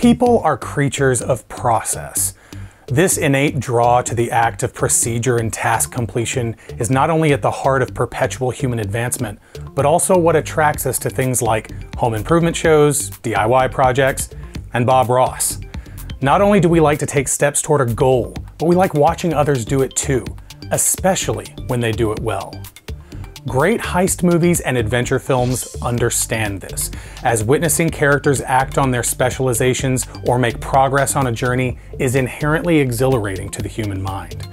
People are creatures of process. This innate draw to the act of procedure and task completion is not only at the heart of perpetual human advancement, but also what attracts us to things like home improvement shows, DIY projects, and Bob Ross. Not only do we like to take steps toward a goal, but we like watching others do it too, especially when they do it well. Great heist movies and adventure films understand this, as witnessing characters act on their specializations or make progress on a journey is inherently exhilarating to the human mind.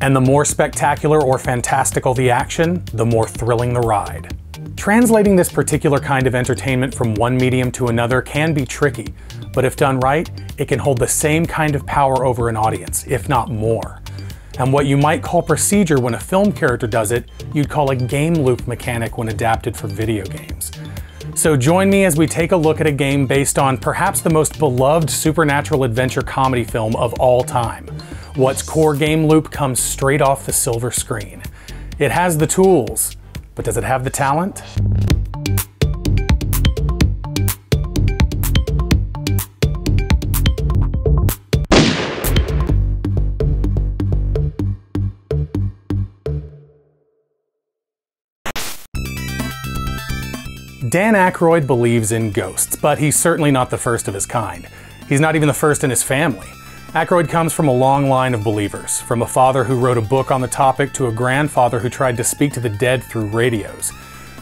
And the more spectacular or fantastical the action, the more thrilling the ride. Translating this particular kind of entertainment from one medium to another can be tricky, but if done right, it can hold the same kind of power over an audience, if not more. And what you might call procedure when a film character does it, you'd call a game loop mechanic when adapted for video games. So join me as we take a look at a game based on perhaps the most beloved supernatural adventure comedy film of all time. What's core game loop comes straight off the silver screen. It has the tools, but does it have the talent? Dan Aykroyd believes in ghosts, but he's certainly not the first of his kind. He's not even the first in his family. Aykroyd comes from a long line of believers, from a father who wrote a book on the topic to a grandfather who tried to speak to the dead through radios.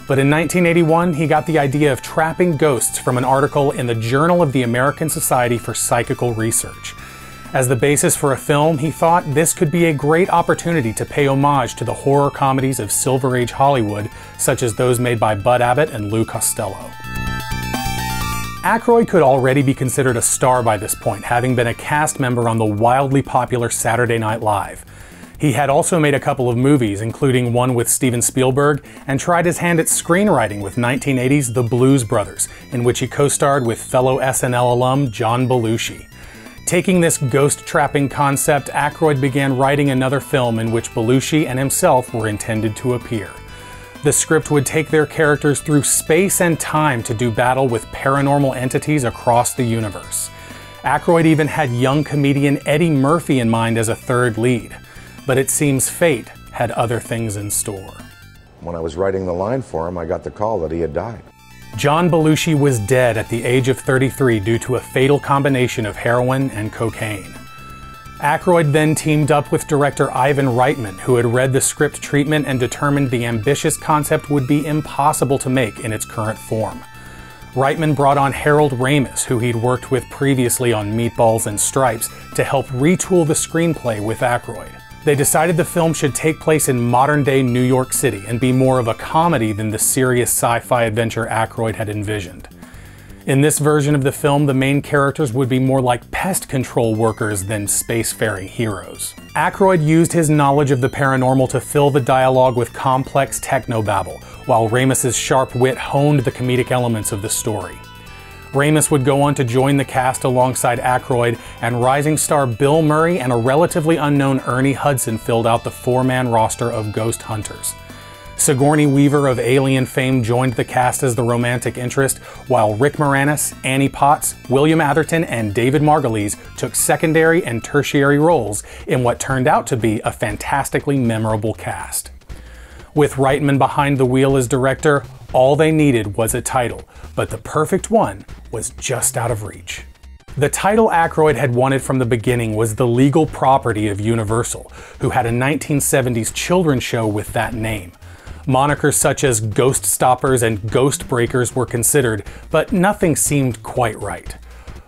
But in 1981, he got the idea of trapping ghosts from an article in the Journal of the American Society for Psychical Research. As the basis for a film, he thought this could be a great opportunity to pay homage to the horror comedies of Silver Age Hollywood, such as those made by Bud Abbott and Lou Costello. Aykroyd could already be considered a star by this point, having been a cast member on the wildly popular Saturday Night Live. He had also made a couple of movies, including one with Steven Spielberg, and tried his hand at screenwriting with 1980's The Blues Brothers, in which he co-starred with fellow SNL alum John Belushi. Taking this ghost-trapping concept, Aykroyd began writing another film in which Belushi and himself were intended to appear. The script would take their characters through space and time to do battle with paranormal entities across the universe. Aykroyd even had young comedian Eddie Murphy in mind as a third lead, but it seems fate had other things in store. When I was writing the line for him, I got the call that he had died. John Belushi was dead at the age of 33 due to a fatal combination of heroin and cocaine. Aykroyd then teamed up with director Ivan Reitman, who had read the script treatment and determined the ambitious concept would be impossible to make in its current form. Reitman brought on Harold Ramis, who he'd worked with previously on Meatballs and Stripes, to help retool the screenplay with Aykroyd. They decided the film should take place in modern-day New York City and be more of a comedy than the serious sci-fi adventure Aykroyd had envisioned. In this version of the film, the main characters would be more like pest control workers than spacefaring heroes. Aykroyd used his knowledge of the paranormal to fill the dialogue with complex technobabble, while Ramis's sharp wit honed the comedic elements of the story. Ramis would go on to join the cast alongside Aykroyd, and rising star Bill Murray and a relatively unknown Ernie Hudson filled out the four-man roster of ghost hunters. Sigourney Weaver of Alien fame joined the cast as the romantic interest, while Rick Moranis, Annie Potts, William Atherton, and David Margulies took secondary and tertiary roles in what turned out to be a fantastically memorable cast. With Reitman behind the wheel as director, all they needed was a title, but the perfect one was just out of reach. The title Aykroyd had wanted from the beginning was the legal property of Universal, who had a 1970s children's show with that name. Monikers such as Ghost Stoppers and Ghost Breakers were considered, but nothing seemed quite right.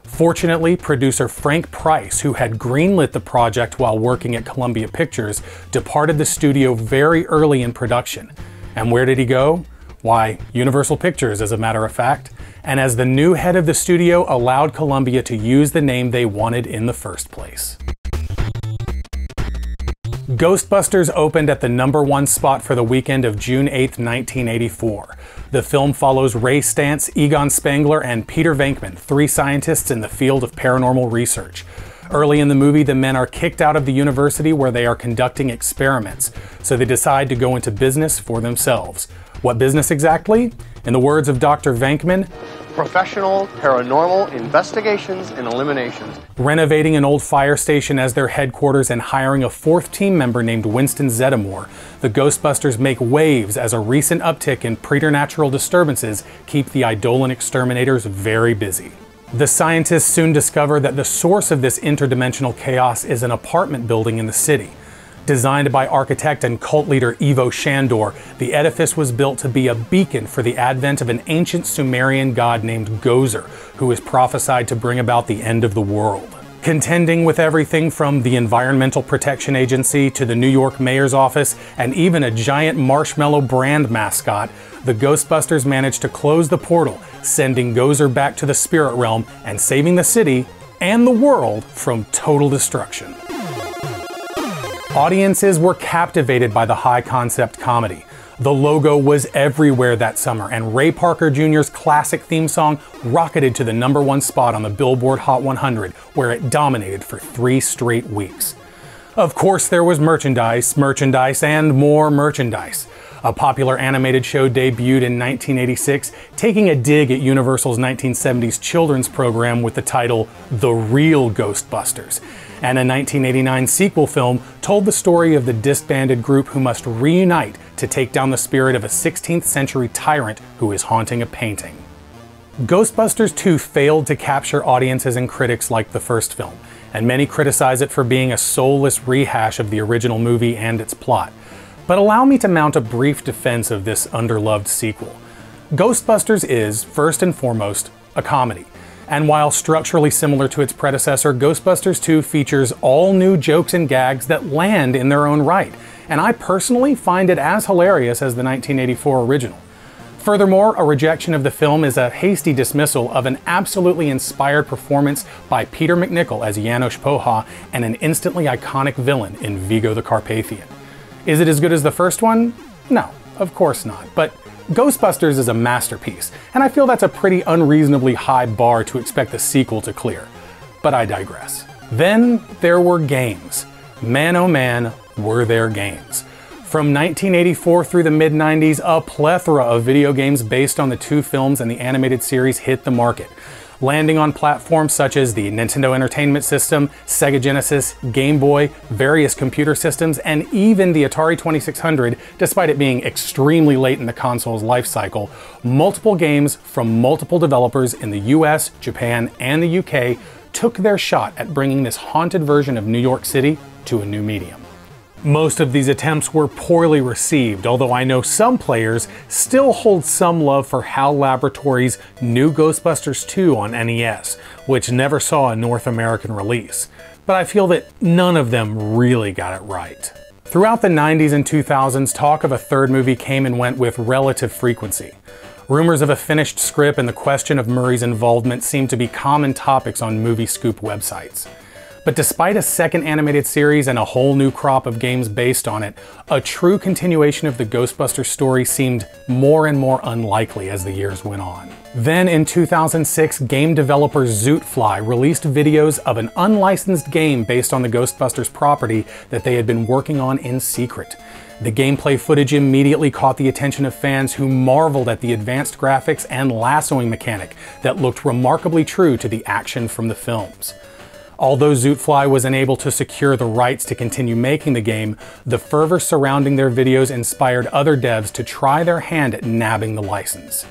Fortunately, producer Frank Price, who had greenlit the project while working at Columbia Pictures, departed the studio very early in production. And where did he go? Why, Universal Pictures, as a matter of fact, and as the new head of the studio allowed Columbia to use the name they wanted in the first place. Ghostbusters opened at the #1 spot for the weekend of June 8, 1984. The film follows Ray Stantz, Egon Spengler, and Peter Venkman, three scientists in the field of paranormal research. Early in the movie, the men are kicked out of the university where they are conducting experiments, so they decide to go into business for themselves. What business exactly? In the words of Dr. Venkman, professional paranormal investigations and eliminations. Renovating an old fire station as their headquarters and hiring a fourth team member named Winston Zeddemore, the Ghostbusters make waves as a recent uptick in preternatural disturbances keep the Eidolon exterminators very busy. The scientists soon discover that the source of this interdimensional chaos is an apartment building in the city. Designed by architect and cult leader Ivo Shandor, the edifice was built to be a beacon for the advent of an ancient Sumerian god named Gozer, who is prophesied to bring about the end of the world. Contending with everything from the Environmental Protection Agency to the New York Mayor's office and even a giant marshmallow brand mascot, the Ghostbusters managed to close the portal, sending Gozer back to the spirit realm and saving the city and the world from total destruction. Audiences were captivated by the high-concept comedy. The logo was everywhere that summer, and Ray Parker Jr.'s classic theme song rocketed to the #1 spot on the Billboard Hot 100, where it dominated for 3 straight weeks. Of course, there was merchandise, and more merchandise. A popular animated show debuted in 1986, taking a dig at Universal's 1970s children's program with the title The Real Ghostbusters. And a 1989 sequel film told the story of the disbanded group who must reunite to take down the spirit of a 16th century tyrant who is haunting a painting. Ghostbusters 2 failed to capture audiences and critics like the first film, and many criticize it for being a soulless rehash of the original movie and its plot. But allow me to mount a brief defense of this underloved sequel. Ghostbusters is, first and foremost, a comedy. And while structurally similar to its predecessor, Ghostbusters 2 features all new jokes and gags that land in their own right, and I personally find it as hilarious as the 1984 original. Furthermore, a rejection of the film is a hasty dismissal of an absolutely inspired performance by Peter MacNicol as Janos Poha and an instantly iconic villain in Vigo the Carpathian. Is it as good as the first one? No, of course not, but Ghostbusters is a masterpiece, and I feel that's a pretty unreasonably high bar to expect the sequel to clear. But I digress. Then there were games. Man oh man, were there games. From 1984 through the mid-90s, a plethora of video games based on the 2 films and the animated series hit the market, landing on platforms such as the Nintendo Entertainment System, Sega Genesis, Game Boy, various computer systems, and even the Atari 2600, despite it being extremely late in the console's life cycle. Multiple games from multiple developers in the US, Japan, and the UK took their shot at bringing this haunted version of New York City to a new medium. Most of these attempts were poorly received, although I know some players still hold some love for HAL Laboratories' new Ghostbusters 2 on NES, which never saw a North American release. But I feel that none of them really got it right. Throughout the 90s and 2000s, talk of a third movie came and went with relative frequency. Rumors of a finished script and the question of Murray's involvement seemed to be common topics on movie scoop websites. But despite a second animated series and a whole new crop of games based on it, a true continuation of the Ghostbusters story seemed more and more unlikely as the years went on. Then in 2006, game developer Zootfly released videos of an unlicensed game based on the Ghostbusters property that they had been working on in secret. The gameplay footage immediately caught the attention of fans who marveled at the advanced graphics and lassoing mechanic that looked remarkably true to the action from the films. Although Zootfly was unable to secure the rights to continue making the game, the fervor surrounding their videos inspired other devs to try their hand at nabbing the license.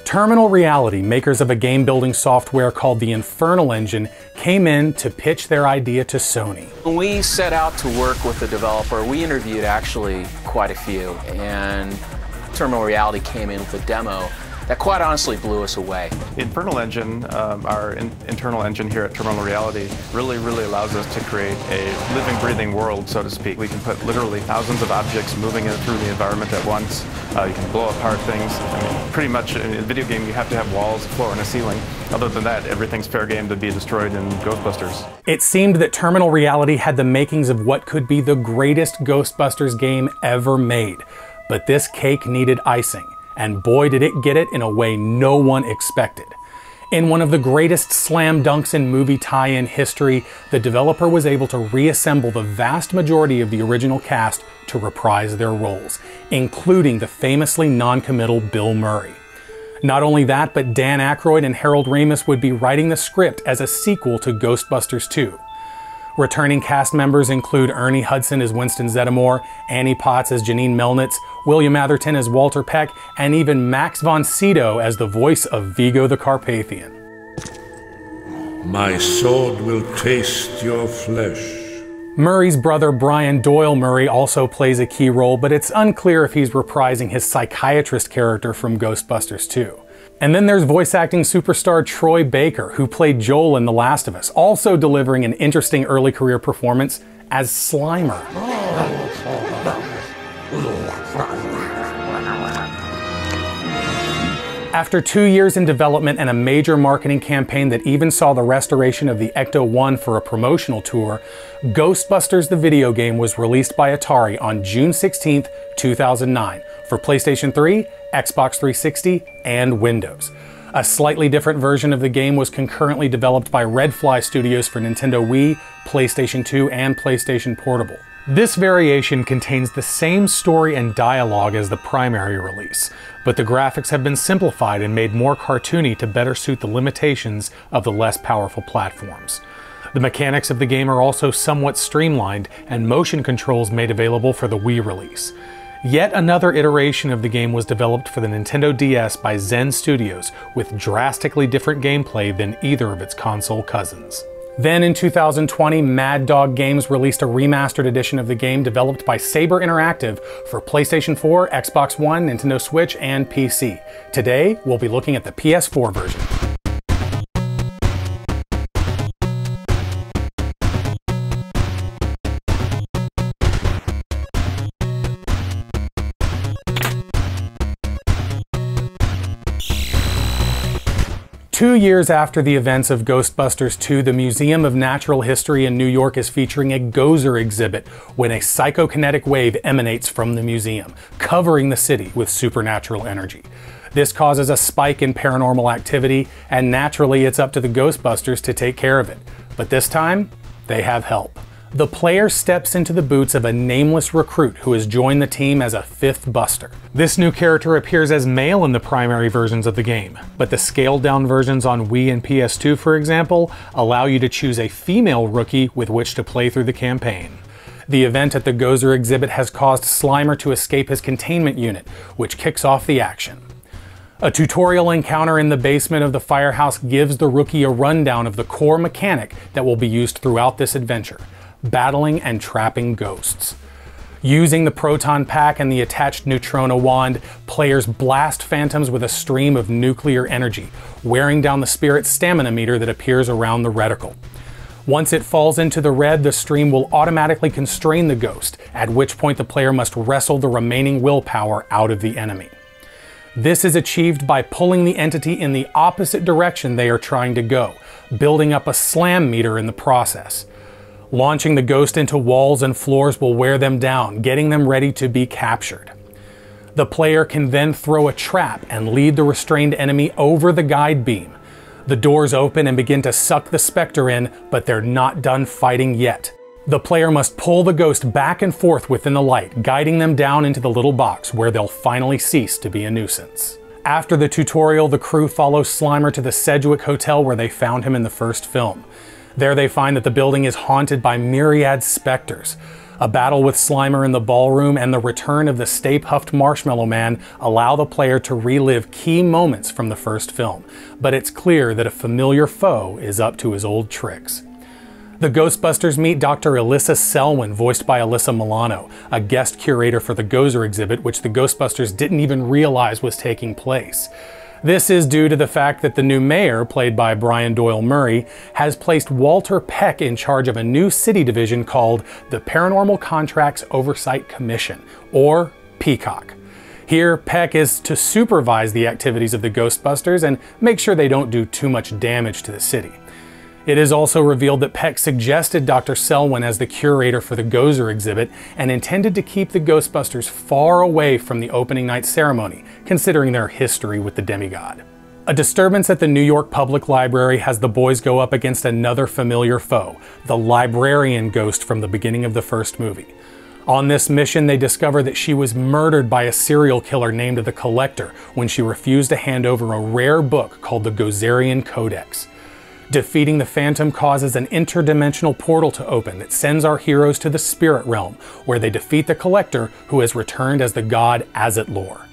Terminal Reality, makers of a game-building software called the Infernal Engine, came in to pitch their idea to Sony. When we set out to work with the developer, we interviewed actually quite a few, and Terminal Reality came in with a demo that quite honestly blew us away. Infernal Engine, our internal engine here at Terminal Reality, really allows us to create a living, breathing world, so to speak. We can put literally thousands of objects moving in through the environment at once. You can blow apart things. I mean, pretty much in a video game you have to have walls, a floor, and a ceiling. Other than that, everything's fair game to be destroyed in Ghostbusters. It seemed that Terminal Reality had the makings of what could be the greatest Ghostbusters game ever made. But this cake needed icing. And boy did it get it in a way no one expected. In one of the greatest slam dunks in movie tie-in history, the developer was able to reassemble the vast majority of the original cast to reprise their roles, including the famously non-committal Bill Murray. Not only that, but Dan Aykroyd and Harold Ramis would be writing the script as a sequel to Ghostbusters 2. Returning cast members include Ernie Hudson as Winston Zeddemore, Annie Potts as Janine Melnitz, William Atherton as Walter Peck, and even Max von Sydow as the voice of Vigo the Carpathian. My sword will taste your flesh. Murray's brother Brian Doyle Murray also plays a key role, but it's unclear if he's reprising his psychiatrist character from Ghostbusters 2. And then there's voice acting superstar Troy Baker, who played Joel in The Last of Us, also delivering an interesting early career performance as Slimer. After 2 years in development and a major marketing campaign that even saw the restoration of the Ecto-1 for a promotional tour, Ghostbusters the video game was released by Atari on June 16, 2009 for PlayStation 3, Xbox 360, and Windows. A slightly different version of the game was concurrently developed by Redfly Studios for Nintendo Wii, PlayStation 2, and PlayStation Portable. This variation contains the same story and dialogue as the primary release, but the graphics have been simplified and made more cartoony to better suit the limitations of the less powerful platforms. The mechanics of the game are also somewhat streamlined, and motion controls made available for the Wii release. Yet another iteration of the game was developed for the Nintendo DS by Zen Studios, with drastically different gameplay than either of its console cousins. Then in 2020, Mad Dog Games released a remastered edition of the game developed by Saber Interactive for PlayStation 4, Xbox One, Nintendo Switch, and PC. Today, we'll be looking at the PS4 version. Two years after the events of Ghostbusters 2, the Museum of Natural History in New York is featuring a Gozer exhibit when a psychokinetic wave emanates from the museum, covering the city with supernatural energy. This causes a spike in paranormal activity, and naturally it's up to the Ghostbusters to take care of it. But this time, they have help. The player steps into the boots of a nameless recruit who has joined the team as a fifth Buster. This new character appears as male in the primary versions of the game, but the scaled-down versions on Wii and PS2, for example, allow you to choose a female rookie with which to play through the campaign. The event at the Gozer exhibit has caused Slimer to escape his containment unit, which kicks off the action. A tutorial encounter in the basement of the firehouse gives the rookie a rundown of the core mechanic that will be used throughout this adventure: battling and trapping ghosts. Using the proton pack and the attached neutrona wand, players blast phantoms with a stream of nuclear energy, wearing down the spirit's stamina meter that appears around the reticle. Once it falls into the red, the stream will automatically constrain the ghost, at which point the player must wrestle the remaining willpower out of the enemy. This is achieved by pulling the entity in the opposite direction they are trying to go, building up a slam meter in the process. Launching the ghost into walls and floors will wear them down, getting them ready to be captured. The player can then throw a trap and lead the restrained enemy over the guide beam. The doors open and begin to suck the specter in, but they're not done fighting yet. The player must pull the ghost back and forth within the light, guiding them down into the little box where they'll finally cease to be a nuisance. After the tutorial, the crew follows Slimer to the Sedgwick Hotel where they found him in the first film. There they find that the building is haunted by myriad specters. A battle with Slimer in the ballroom and the return of the Stay-Puft Marshmallow Man allow the player to relive key moments from the first film, but it's clear that a familiar foe is up to his old tricks. The Ghostbusters meet Dr. Alyssa Selwyn, voiced by Alyssa Milano, a guest curator for the Gozer exhibit, which the Ghostbusters didn't even realize was taking place. This is due to the fact that the new mayor, played by Brian Doyle Murray, has placed Walter Peck in charge of a new city division called the Paranormal Contracts Oversight Commission, or PCOC. Here, Peck is to supervise the activities of the Ghostbusters and make sure they don't do too much damage to the city. It is also revealed that Peck suggested Dr. Selwyn as the curator for the Gozer exhibit and intended to keep the Ghostbusters far away from the opening night ceremony, considering their history with the demigod. A disturbance at the New York Public Library has the boys go up against another familiar foe, the librarian ghost from the beginning of the first movie. On this mission, they discover that she was murdered by a serial killer named the Collector when she refused to hand over a rare book called the Gozerian Codex. Defeating the Phantom causes an interdimensional portal to open that sends our heroes to the spirit realm, where they defeat the Collector, who has returned as the god Azetlor.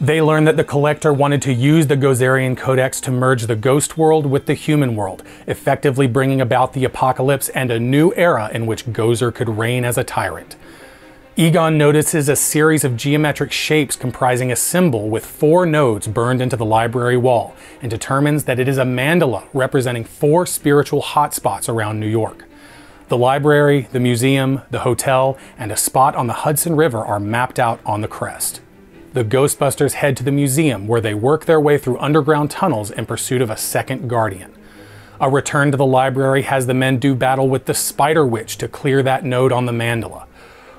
They learn that the Collector wanted to use the Gozerian Codex to merge the ghost world with the human world, effectively bringing about the apocalypse and a new era in which Gozer could reign as a tyrant. Egon notices a series of geometric shapes comprising a symbol with 4 nodes burned into the library wall, and determines that it is a mandala representing 4 spiritual hotspots around New York. The library, the museum, the hotel, and a spot on the Hudson River are mapped out on the crest. The Ghostbusters head to the museum, where they work their way through underground tunnels in pursuit of a second Guardian. A return to the library has the men do battle with the Spider Witch to clear that node on the mandala.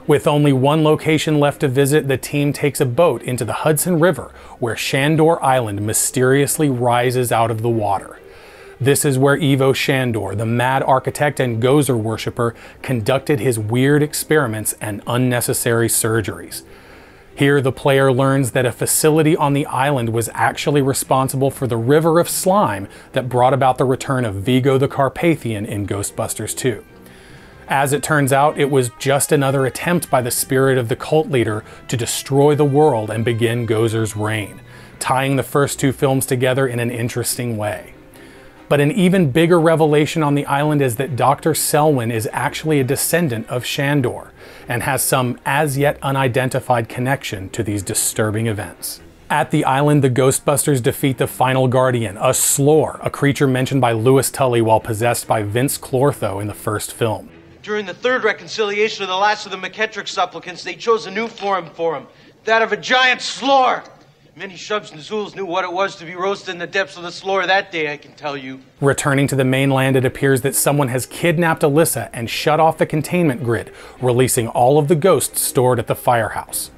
With only one location left to visit, the team takes a boat into the Hudson River, where Shandor Island mysteriously rises out of the water. This is where Ivo Shandor, the mad architect and Gozer worshipper, conducted his weird experiments and unnecessary surgeries. Here, the player learns that a facility on the island was actually responsible for the river of slime that brought about the return of Vigo the Carpathian in Ghostbusters 2. As it turns out, it was just another attempt by the spirit of the cult leader to destroy the world and begin Gozer's reign, tying the first 2 films together in an interesting way. But an even bigger revelation on the island is that Dr. Selwyn is actually a descendant of Shandor, and has some as-yet unidentified connection to these disturbing events. At the island, the Ghostbusters defeat the final Guardian, a Slore, a creature mentioned by Louis Tully while possessed by Vince Clortho in the first film. During the 3rd reconciliation of the last of the McKettrick supplicants, they chose a new form for him, that of a giant Slore. Many Shubs and Zools knew what it was to be roasted in the depths of the Slore that day, I can tell you. Returning to the mainland, it appears that someone has kidnapped Alyssa and shut off the containment grid, releasing all of the ghosts stored at the firehouse.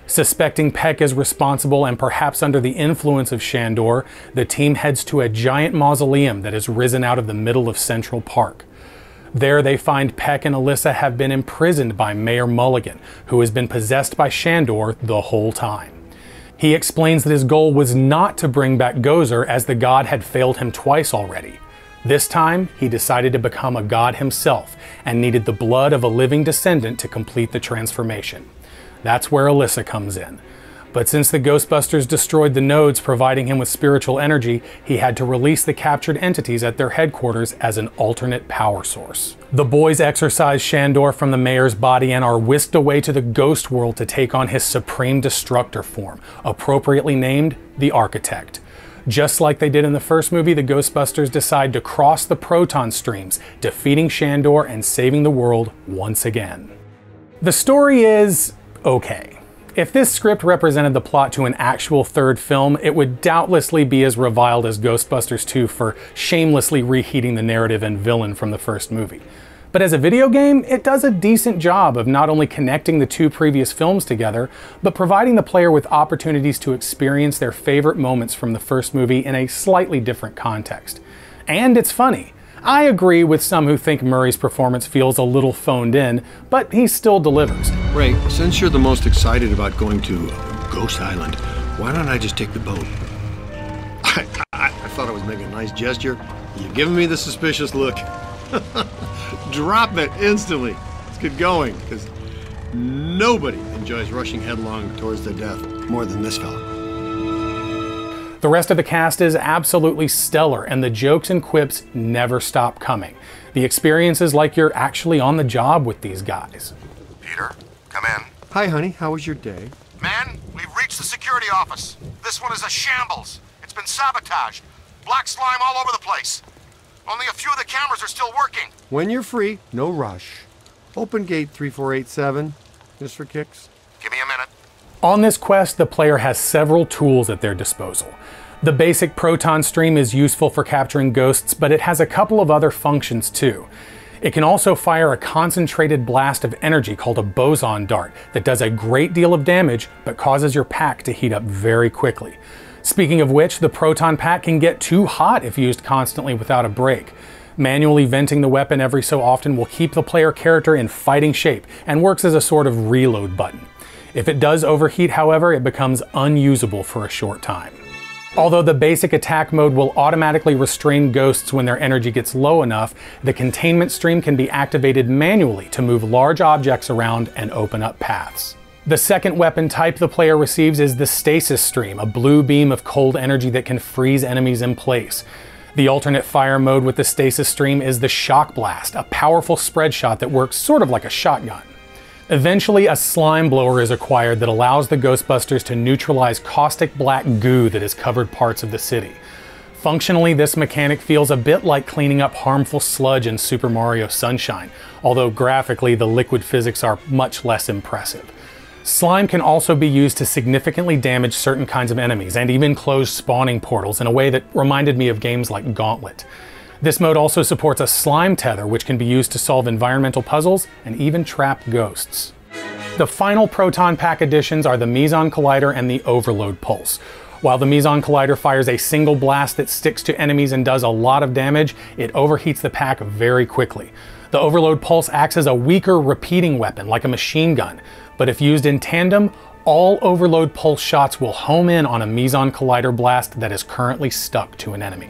Suspecting Peck is responsible and perhaps under the influence of Shandor, the team heads to a giant mausoleum that has risen out of the middle of Central Park. There they find Peck and Alyssa have been imprisoned by Mayor Mulligan, who has been possessed by Shandor the whole time. He explains that his goal was not to bring back Gozer, as the god had failed him twice already. This time, he decided to become a god himself and needed the blood of a living descendant to complete the transformation. That's where Alyssa comes in. But since the Ghostbusters destroyed the nodes providing him with spiritual energy, he had to release the captured entities at their headquarters as an alternate power source. The boys exorcise Shandor from the mayor's body and are whisked away to the ghost world to take on his supreme destructor form, appropriately named the Architect. Just like they did in the first movie, the Ghostbusters decide to cross the proton streams, defeating Shandor and saving the world once again. The story is okay. If this script represented the plot to an actual 3rd film, it would doubtlessly be as reviled as Ghostbusters 2 for shamelessly reheating the narrative and villain from the first movie. But as a video game, it does a decent job of not only connecting the 2 previous films together, but providing the player with opportunities to experience their favorite moments from the first movie in a slightly different context. And it's funny. I agree with some who think Murray's performance feels a little phoned in, but he still delivers. Ray, since you're the most excited about going to Ghost Island, why don't I just take the boat? I thought I was making a nice gesture. You're giving me the suspicious look. Drop it instantly. Let's get going, because nobody enjoys rushing headlong towards their death more than this fella. The rest of the cast is absolutely stellar, and the jokes and quips never stop coming. The experience is like you're actually on the job with these guys. Peter, come in. Hi, honey. How was your day? Man, we've reached the security office. This one is a shambles. It's been sabotaged. Black slime all over the place. Only a few of the cameras are still working. When you're free, no rush. Open gate 3487, just for kicks. Give me a minute. On this quest, the player has several tools at their disposal. The basic proton stream is useful for capturing ghosts, but it has a couple of other functions too. It can also fire a concentrated blast of energy called a boson dart that does a great deal of damage, but causes your pack to heat up very quickly. Speaking of which, the proton pack can get too hot if used constantly without a break. Manually venting the weapon every so often will keep the player character in fighting shape and works as a sort of reload button. If it does overheat, however, it becomes unusable for a short time. Although the basic attack mode will automatically restrain ghosts when their energy gets low enough, the containment stream can be activated manually to move large objects around and open up paths. The second weapon type the player receives is the stasis stream, a blue beam of cold energy that can freeze enemies in place. The alternate fire mode with the stasis stream is the shock blast, a powerful spread shot that works sort of like a shotgun. Eventually, a slime blower is acquired that allows the Ghostbusters to neutralize caustic black goo that has covered parts of the city. Functionally, this mechanic feels a bit like cleaning up harmful sludge in Super Mario Sunshine, although graphically the liquid physics are much less impressive. Slime can also be used to significantly damage certain kinds of enemies and even close spawning portals in a way that reminded me of games like Gauntlet. This mode also supports a slime tether, which can be used to solve environmental puzzles and even trap ghosts. The final Proton Pack additions are the Meson Collider and the Overload Pulse. While the Meson Collider fires a single blast that sticks to enemies and does a lot of damage, it overheats the pack very quickly. The Overload Pulse acts as a weaker repeating weapon, like a machine gun, but if used in tandem, all Overload Pulse shots will home in on a Meson Collider blast that is currently stuck to an enemy.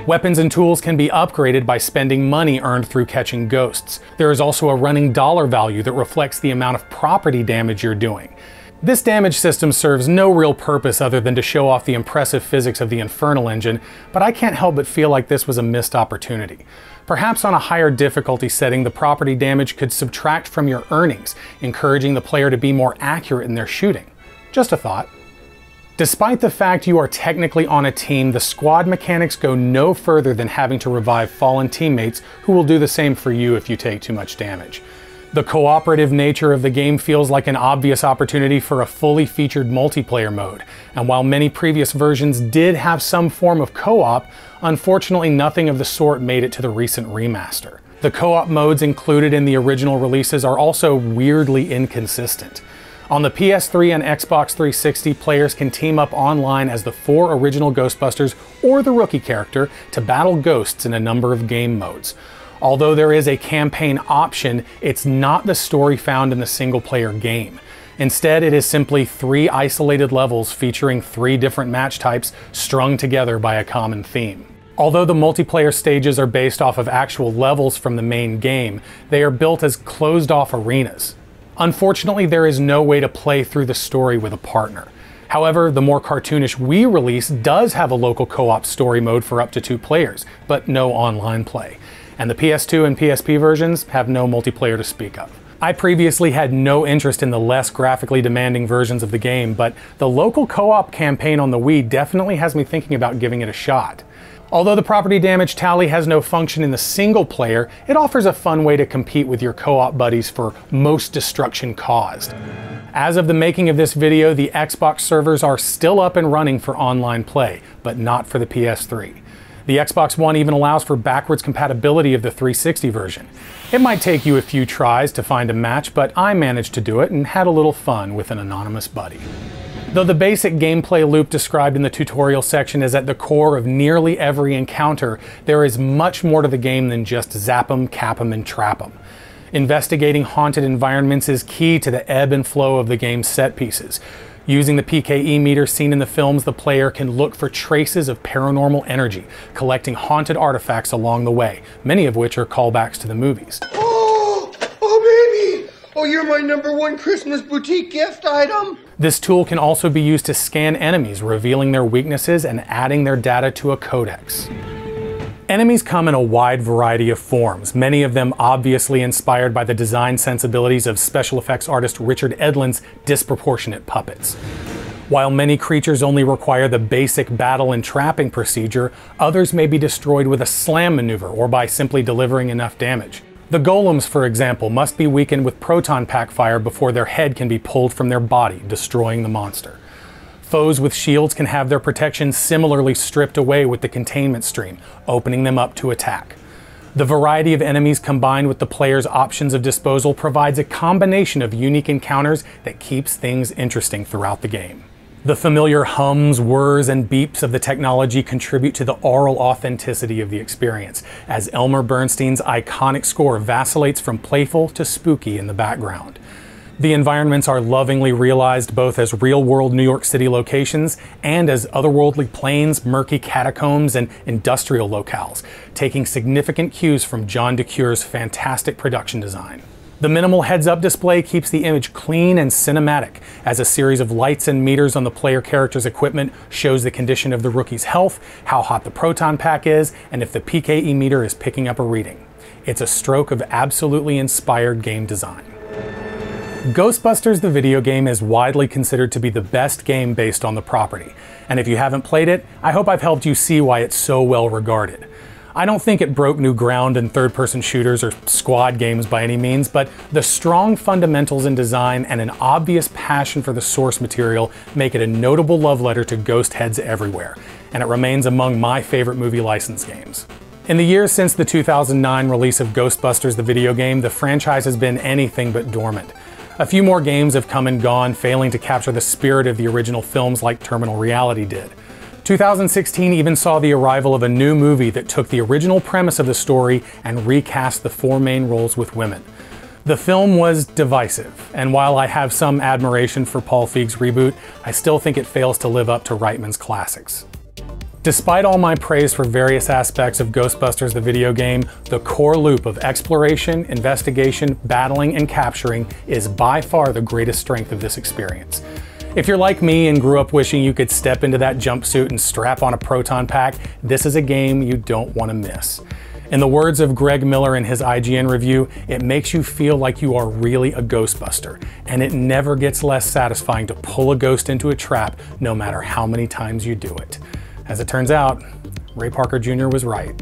Weapons and tools can be upgraded by spending money earned through catching ghosts. There is also a running dollar value that reflects the amount of property damage you're doing. This damage system serves no real purpose other than to show off the impressive physics of the Infernal engine, but I can't help but feel like this was a missed opportunity. Perhaps on a higher difficulty setting, the property damage could subtract from your earnings, encouraging the player to be more accurate in their shooting. Just a thought. Despite the fact you are technically on a team, the squad mechanics go no further than having to revive fallen teammates who will do the same for you if you take too much damage. The cooperative nature of the game feels like an obvious opportunity for a fully featured multiplayer mode, and while many previous versions did have some form of co-op, unfortunately nothing of the sort made it to the recent remaster. The co-op modes included in the original releases are also weirdly inconsistent. On the PS3 and Xbox 360, players can team up online as the 4 original Ghostbusters or the rookie character to battle ghosts in a number of game modes. Although there is a campaign option, it's not the story found in the single-player game. Instead, it is simply 3 isolated levels featuring 3 different match types strung together by a common theme. Although the multiplayer stages are based off of actual levels from the main game, they are built as closed-off arenas. Unfortunately, there is no way to play through the story with a partner. However, the more cartoonish Wii release does have a local co-op story mode for up to 2 players, but no online play. And the PS2 and PSP versions have no multiplayer to speak of. I previously had no interest in the less graphically demanding versions of the game, but the local co-op campaign on the Wii definitely has me thinking about giving it a shot. Although the property damage tally has no function in the single player, it offers a fun way to compete with your co-op buddies for most destruction caused. As of the making of this video, the Xbox servers are still up and running for online play, but not for the PS3. The Xbox One even allows for backwards compatibility of the 360 version. It might take you a few tries to find a match, but I managed to do it and had a little fun with an anonymous buddy. Though the basic gameplay loop described in the tutorial section is at the core of nearly every encounter, there is much more to the game than just zap 'em, cap 'em, and trap 'em. Investigating haunted environments is key to the ebb and flow of the game's set pieces. Using the PKE meter seen in the films, the player can look for traces of paranormal energy, collecting haunted artifacts along the way, many of which are callbacks to the movies. Oh, baby! Oh, you're my #1 Christmas boutique gift item! This tool can also be used to scan enemies, revealing their weaknesses and adding their data to a codex. Enemies come in a wide variety of forms, many of them obviously inspired by the design sensibilities of special effects artist Richard Edlund's disproportionate puppets. While many creatures only require the basic battle and trapping procedure, others may be destroyed with a slam maneuver or by simply delivering enough damage. The golems, for example, must be weakened with proton pack fire before their head can be pulled from their body, destroying the monster. Foes with shields can have their protection similarly stripped away with the containment stream, opening them up to attack. The variety of enemies combined with the player's options of disposal provides a combination of unique encounters that keeps things interesting throughout the game. The familiar hums, whirs, and beeps of the technology contribute to the aural authenticity of the experience, as Elmer Bernstein's iconic score vacillates from playful to spooky in the background. The environments are lovingly realized both as real-world New York City locations and as otherworldly plains, murky catacombs, and industrial locales, taking significant cues from John DeCure's fantastic production design. The minimal heads-up display keeps the image clean and cinematic, as a series of lights and meters on the player character's equipment shows the condition of the rookie's health, how hot the proton pack is, and if the PKE meter is picking up a reading. It's a stroke of absolutely inspired game design. Ghostbusters the video game is widely considered to be the best game based on the property, and if you haven't played it, I hope I've helped you see why it's so well regarded. I don't think it broke new ground in third-person shooters or squad games by any means, but the strong fundamentals in design and an obvious passion for the source material make it a notable love letter to ghost heads everywhere, and it remains among my favorite movie license games. In the years since the 2009 release of Ghostbusters the video game, the franchise has been anything but dormant. A few more games have come and gone, failing to capture the spirit of the original films like Terminal Reality did. 2016 even saw the arrival of a new movie that took the original premise of the story and recast the 4 main roles with women. The film was divisive, and while I have some admiration for Paul Feig's reboot, I still think it fails to live up to Reitman's classics. Despite all my praise for various aspects of Ghostbusters the video game, the core loop of exploration, investigation, battling, and capturing is by far the greatest strength of this experience. If you're like me and grew up wishing you could step into that jumpsuit and strap on a proton pack, this is a game you don't want to miss. In the words of Greg Miller in his IGN review, it makes you feel like you are really a Ghostbuster, and it never gets less satisfying to pull a ghost into a trap, no matter how many times you do it. As it turns out, Ray Parker Jr. was right.